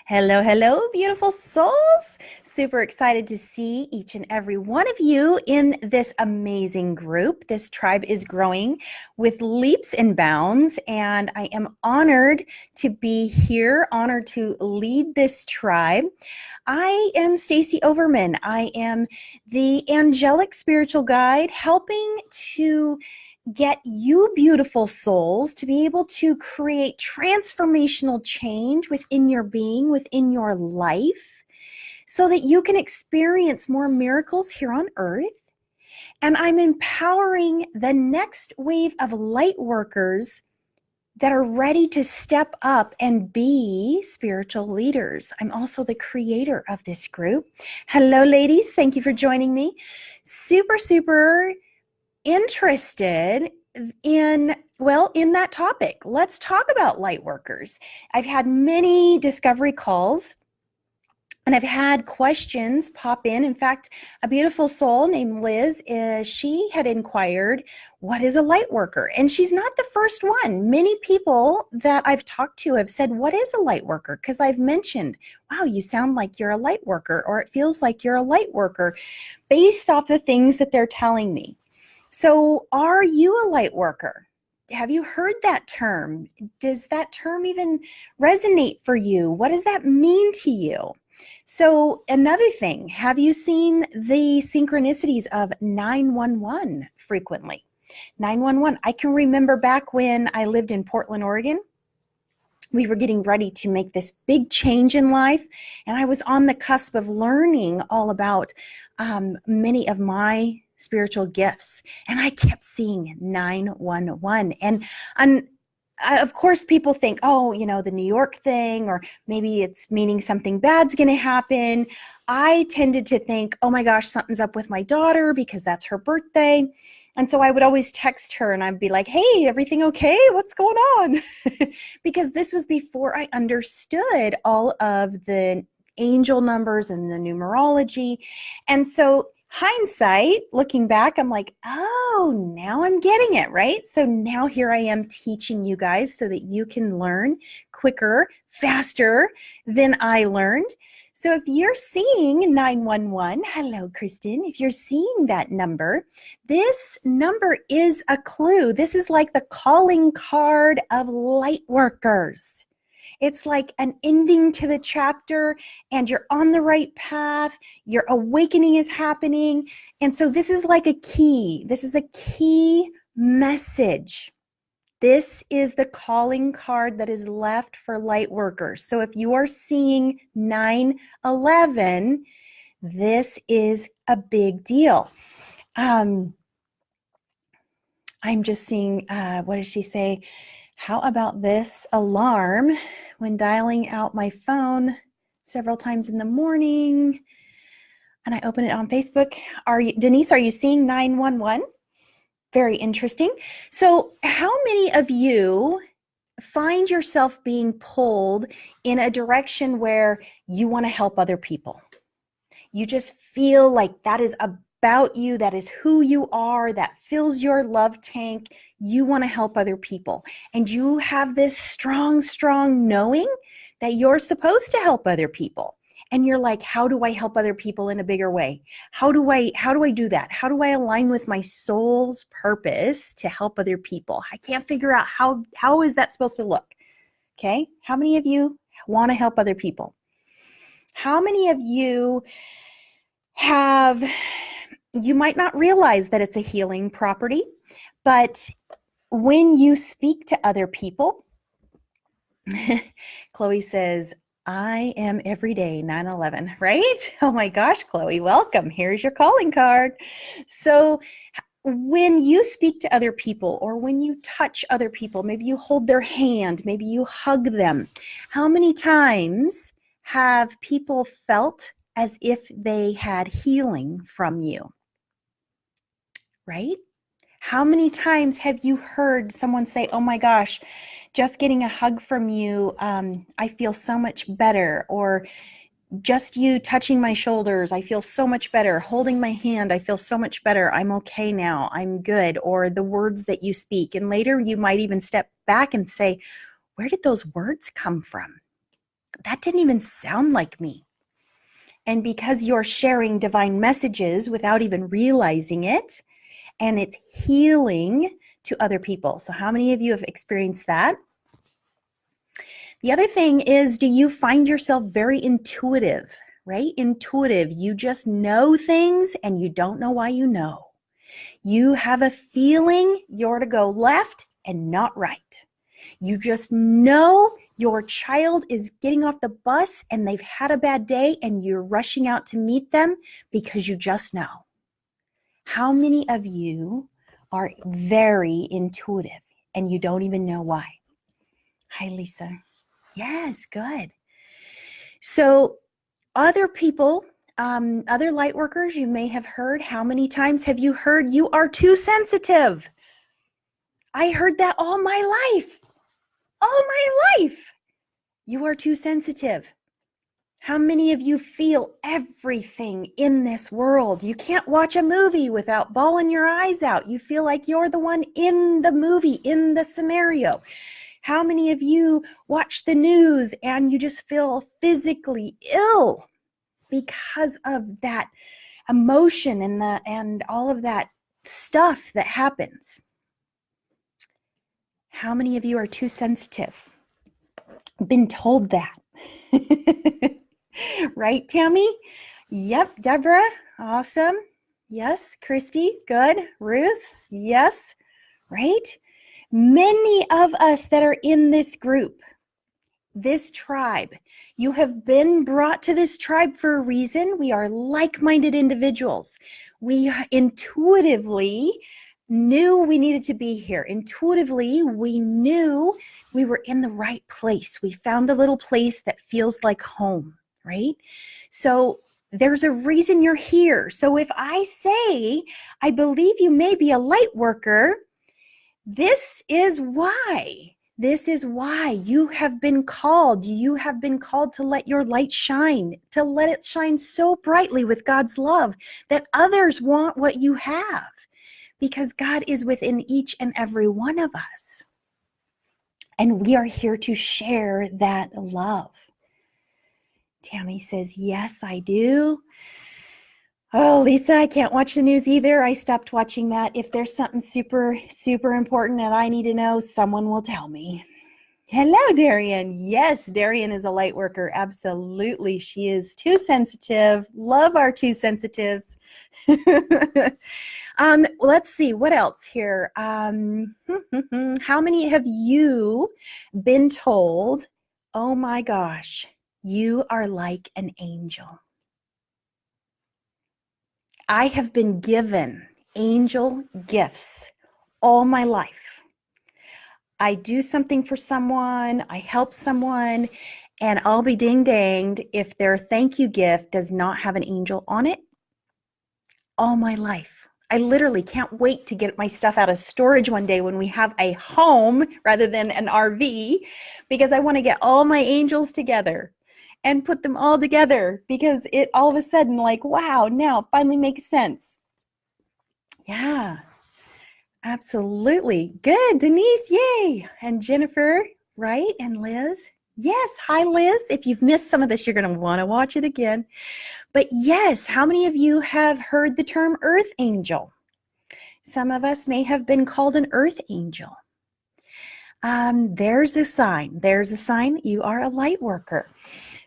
Hello, hello, beautiful souls. Super excited to see each and every one of you in this amazing group. This tribe is growing with leaps and bounds, and I am honored to be here, honored to lead this tribe. I am Stacie Overman. I am the angelic spiritual guide helping to get you beautiful souls to be able to create transformational change within your being, within your life, so that you can experience more miracles here on earth. And I'm empowering the next wave of light workers that are ready to step up and be spiritual leaders. I'm also the creator of this group. Hello, ladies. Thank you for joining me. Super interested in that topic. Let's talk about light workers. I've had many discovery calls and I've had questions pop in. In fact, a beautiful soul named Liz, she had inquired, what is a light worker? And she's not the first one. Many people that I've talked to have said, what is a light worker? Because I've mentioned, wow, you sound like you're a light worker, or it feels like you're a light worker based off the things that they're telling me. So are you a light worker? Have you heard that term? Does that term even resonate for you? What does that mean to you? So another thing, have you seen the synchronicities of 911 frequently? 911, I can remember back when I lived in Portland, Oregon. We were getting ready to make this big change in life, and I was on the cusp of learning all about many of my spiritual gifts, and I kept seeing 911. And of course, people think, oh, the New York thing, or maybe it's meaning something bad's going to happen. I tended to think, oh my gosh, something's up with my daughter because that's her birthday. And so I would always text her and I'd be like, hey, everything okay? What's going on? Because this was before I understood all of the angel numbers and the numerology. And so hindsight, looking back, I'm like, oh, now I'm getting it, right? So now here I am teaching you guys so that you can learn quicker, faster than I learned. So if you're seeing 911, hello, Kristen, if you're seeing that number, this number is a clue. This is like the calling card of light workers. It's like an ending to the chapter, and you're on the right path. Your awakening is happening. And so this is like a key. This is a key message. This is the calling card that is left for light workers. So if you are seeing 911, this is a big deal. I'm just seeing, what does she say? How about this alarm when dialing out my phone several times in the morning, and I open it on Facebook? Denise, are you seeing 911? Very interesting. So how many of you find yourself being pulled in a direction where you want to help other people? You just feel like that is about you, that is who you are, that fills your love tank. You want to help other people. And you have this strong knowing that you're supposed to help other people. And you're like, how do I help other people in a bigger way? How do I do that? How do I align with my soul's purpose to help other people? I can't figure out how is that supposed to look? Okay. How many of you want to help other people? How many of you you might not realize that it's a healing property, but when you speak to other people, Chloe says, I am every day 9/11, right? Oh my gosh, Chloe, welcome. Here's your calling card. So when you speak to other people, or when you touch other people, maybe you hold their hand, maybe you hug them, how many times have people felt as if they had healing from you? Right? How many times have you heard someone say, oh my gosh, just getting a hug from you, I feel so much better, or just you touching my shoulders, I feel so much better, holding my hand, I feel so much better, I'm okay now, I'm good, or the words that you speak. And later you might even step back and say, where did those words come from? that didn't even sound like me. And because you're sharing divine messages without even realizing it, and it's healing to other people. So how many of you have experienced that? The other thing is, do you find yourself very intuitive, right? Intuitive. You just know things and you don't know why you know. You have a feeling you're to go left and not right. You just know your child is getting off the bus and they've had a bad day and you're rushing out to meet them because you just know. How many of you are very intuitive and you don't even know why? Hi, Lisa. Yes, good. So other people, other light workers, you may have heard, how many times have you heard you are too sensitive? I heard that all my life. All my life. You are too sensitive. How many of you feel everything in this world? You can't watch a movie without bawling your eyes out. You feel like you're the one in the movie, in the scenario. How many of you watch the news and you just feel physically ill because of that emotion and all of that stuff that happens? How many of you are too sensitive? Been told that. Right, Tammy? Yep. Deborah, awesome. Yes. Christy, good. Ruth, yes. Right? Many of us that are in this group, this tribe, you have been brought to this tribe for a reason. We are like-minded individuals. We intuitively knew we needed to be here. Intuitively, we knew we were in the right place. We found a little place that feels like home, right? So there's a reason you're here. So if I say, I believe you may be a light worker, this is why. This is why you have been called. You have been called to let your light shine, to let it shine so brightly with God's love that others want what you have, because God is within each and every one of us. And we are here to share that love. Tammy says, yes, I do. Oh, Lisa, I can't watch the news either. I stopped watching that. If there's something super, super important that I need to know, someone will tell me. Hello, Darian. Yes, Darian is a light worker. Absolutely. She is too sensitive. Love our too sensitives. Let's see, what else here? How many have you been told, oh my gosh, you are like an angel? I have been given angel gifts all my life. I do something for someone, I help someone, and I'll be ding-danged if their thank you gift does not have an angel on it. All my life. I literally can't wait to get my stuff out of storage one day when we have a home rather than an RV, because I want to get all my angels together and put them all together, because it all of a sudden, like, wow, now it finally makes sense. Yeah, absolutely. Good, Denise, yay. And Jennifer, right? And Liz. Yes, hi, Liz. If you've missed some of this, you're going to want to watch it again. But yes, how many of you have heard the term earth angel? Some of us may have been called an earth angel. There's a sign. There's a sign that you are a light worker.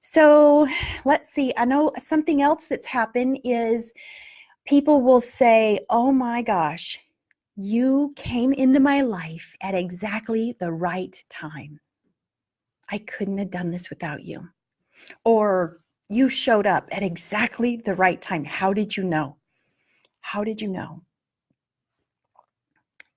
So let's see. I know something else that's happened is people will say, oh my gosh, you came into my life at exactly the right time. I couldn't have done this without you. Or you showed up at exactly the right time. How did you know? How did you know?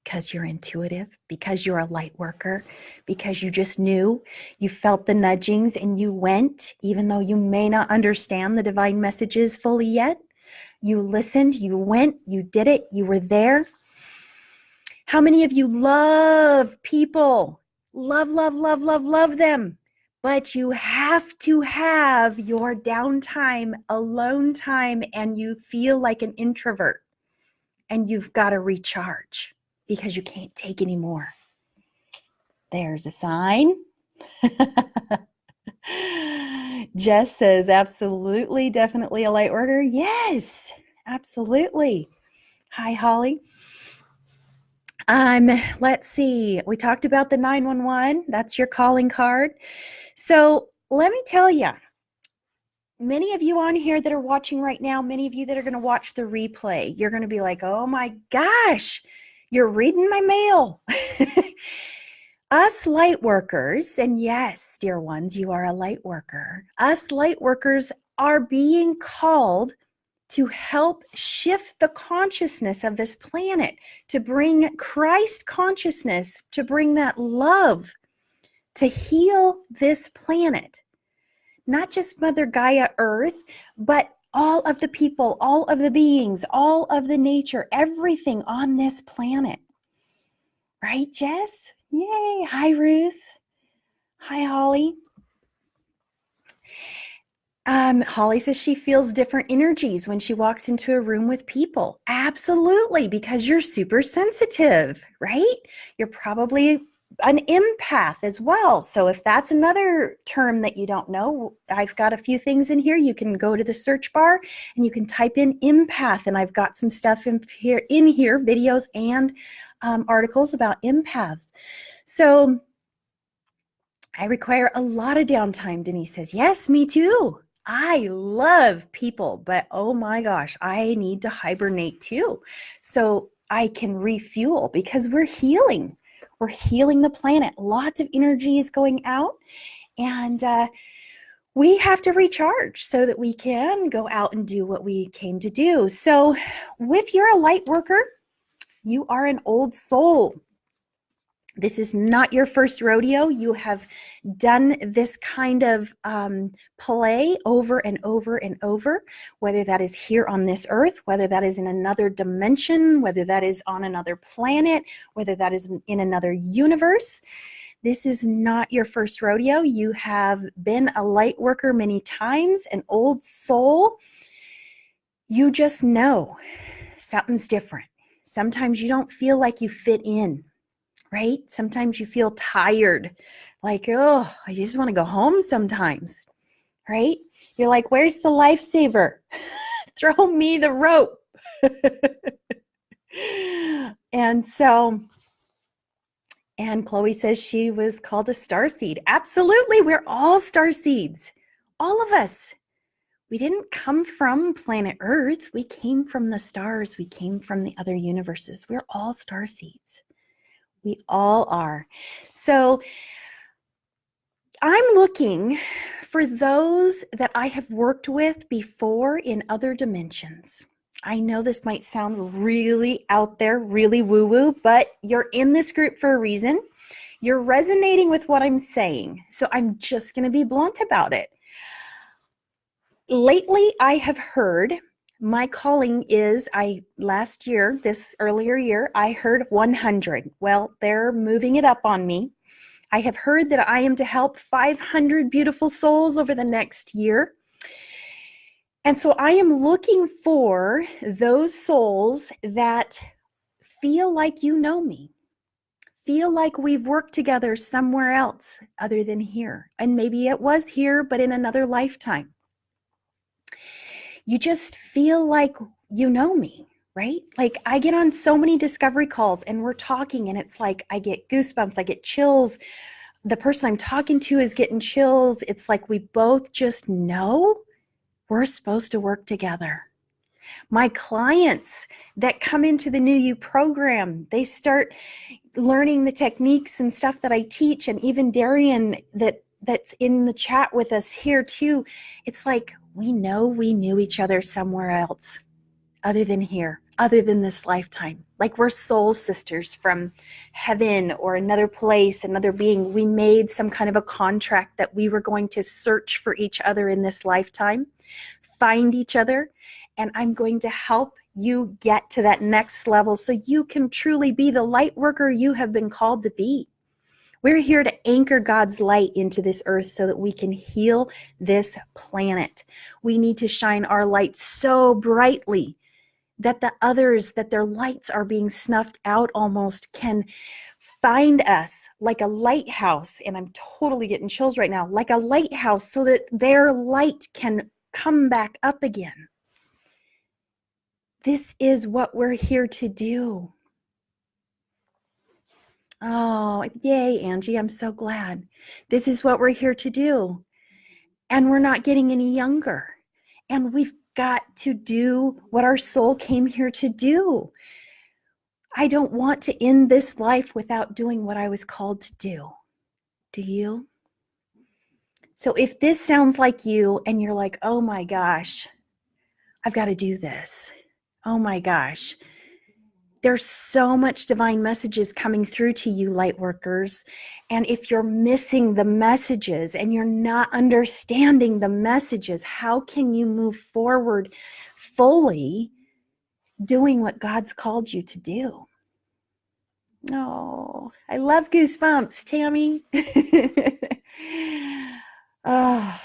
Because you're intuitive, because you're a light worker, because you just knew, you felt the nudgings and you went, even though you may not understand the divine messages fully yet. You listened, you went, you did it, you were there. How many of you love people? Love, love, love, love, love them. But you have to have your downtime, alone time, and you feel like an introvert. And you've got to recharge because you can't take any more. There's a sign. Jess says, absolutely, definitely a light worker. Yes, absolutely. Hi, Holly. Let's see. We talked about the 911. That's your calling card. So let me tell you, many of you on here that are watching right now, many of you that are going to watch the replay, you're going to be like, oh my gosh, you're reading my mail. Us light workers, and yes, dear ones, you are a light worker. Us light workers are being called to help shift the consciousness of this planet, to bring Christ consciousness, to bring that love, to heal this planet. Not just Mother Gaia Earth, but all of the people, all of the beings, all of the nature, everything on this planet. Right, Jess? Yay. Hi, Ruth. Hi, Holly. Holly says she feels different energies when she walks into a room with people. Absolutely, because you're super sensitive, right? You're probably an empath as well. So if that's another term that you don't know, I've got a few things in here. You can go to the search bar and you can type in empath, and I've got some stuff in here, videos and articles about empaths. So I require a lot of downtime, Denise says. Yes, me too. I love people, but oh my gosh, I need to hibernate too. So I can refuel because we're healing. We're healing the planet. Lots of energy is going out, and we have to recharge so that we can go out and do what we came to do. So if you're a light worker, you are an old soul. This is not your first rodeo. You have done this kind of play over and over and over, whether that is here on this earth, whether that is in another dimension, whether that is on another planet, whether that is in another universe. This is not your first rodeo. You have been a light worker many times, an old soul. You just know something's different. Sometimes you don't feel like you fit in. Right? Sometimes you feel tired, like, oh, I just want to go home sometimes, right? You're like, where's the lifesaver? Throw me the rope. And Chloe says she was called a starseed. Absolutely, we're all starseeds, all of us. We didn't come from planet Earth. We came from the stars. We came from the other universes. We're all starseeds. We all are. So I'm looking for those that I have worked with before in other dimensions. I know this might sound really out there, really woo-woo, but you're in this group for a reason. You're resonating with what I'm saying. So I'm just going to be blunt about it. Lately, I have heard my calling is, this earlier year, I heard 100. Well, they're moving it up on me. I have heard that I am to help 500 beautiful souls over the next year. And so I am looking for those souls that feel like you know me, feel like we've worked together somewhere else other than here. And maybe it was here, but in another lifetime. You just feel like you know me, right? Like I get on so many discovery calls and we're talking and it's like I get goosebumps, I get chills. The person I'm talking to is getting chills. It's like we both just know we're supposed to work together. My clients that come into the New You program, they start learning the techniques and stuff that I teach, and even Darian that's in the chat with us here too. It's like we know we knew each other somewhere else other than here, other than this lifetime. Like we're soul sisters from heaven or another place, another being. We made some kind of a contract that we were going to search for each other in this lifetime, find each other, and I'm going to help you get to that next level so you can truly be the light worker you have been called to be. We're here to anchor God's light into this earth so that we can heal this planet. We need to shine our light so brightly that the others, that their lights are being snuffed out almost, can find us like a lighthouse. And I'm totally getting chills right now, like a lighthouse, so that their light can come back up again. This is what we're here to do. Oh, yay, Angie. I'm so glad. This is what we're here to do. And we're not getting any younger. And we've got to do what our soul came here to do. I don't want to end this life without doing what I was called to do. Do you? So if this sounds like you and you're like, oh my gosh, I've got to do this. Oh my gosh. There's so much divine messages coming through to you, light workers. And if you're missing the messages and you're not understanding the messages, how can you move forward fully doing what God's called you to do? Oh, I love goosebumps, Tammy. Oh,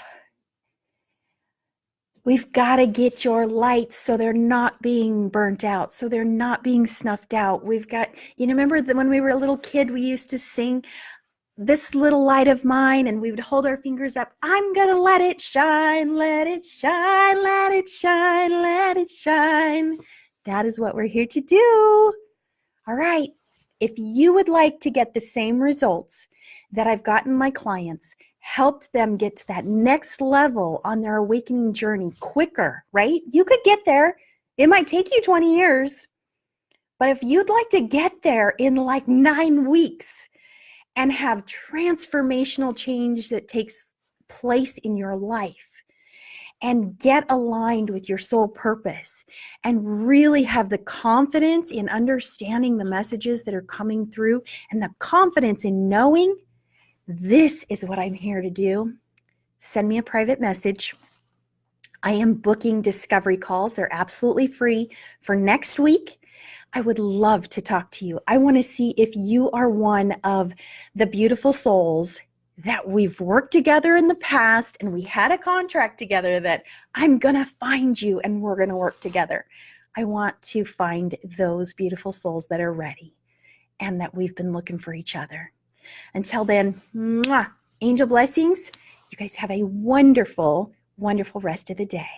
we've got to get your lights so they're not being burnt out, so they're not being snuffed out. We've got, remember that when we were a little kid, we used to sing this little light of mine, and we would hold our fingers up. I'm going to let it shine, let it shine, let it shine, let it shine. That is what we're here to do. All right. If you would like to get the same results that I've gotten my clients, helped them get to that next level on their awakening journey quicker, right? You could get there. It might take you 20 years. But if you'd like to get there in like 9 weeks and have transformational change that takes place in your life, and get aligned with your soul purpose and really have the confidence in understanding the messages that are coming through and the confidence in knowing this is what I'm here to do, send me a private message. I am booking discovery calls. They're absolutely free for next week. I would love to talk to you. I want to see if you are one of the beautiful souls that we've worked together in the past, and we had a contract together that I'm going to find you and we're going to work together. I want to find those beautiful souls that are ready and that we've been looking for each other. Until then, mwah, angel blessings. You guys have a wonderful, wonderful rest of the day.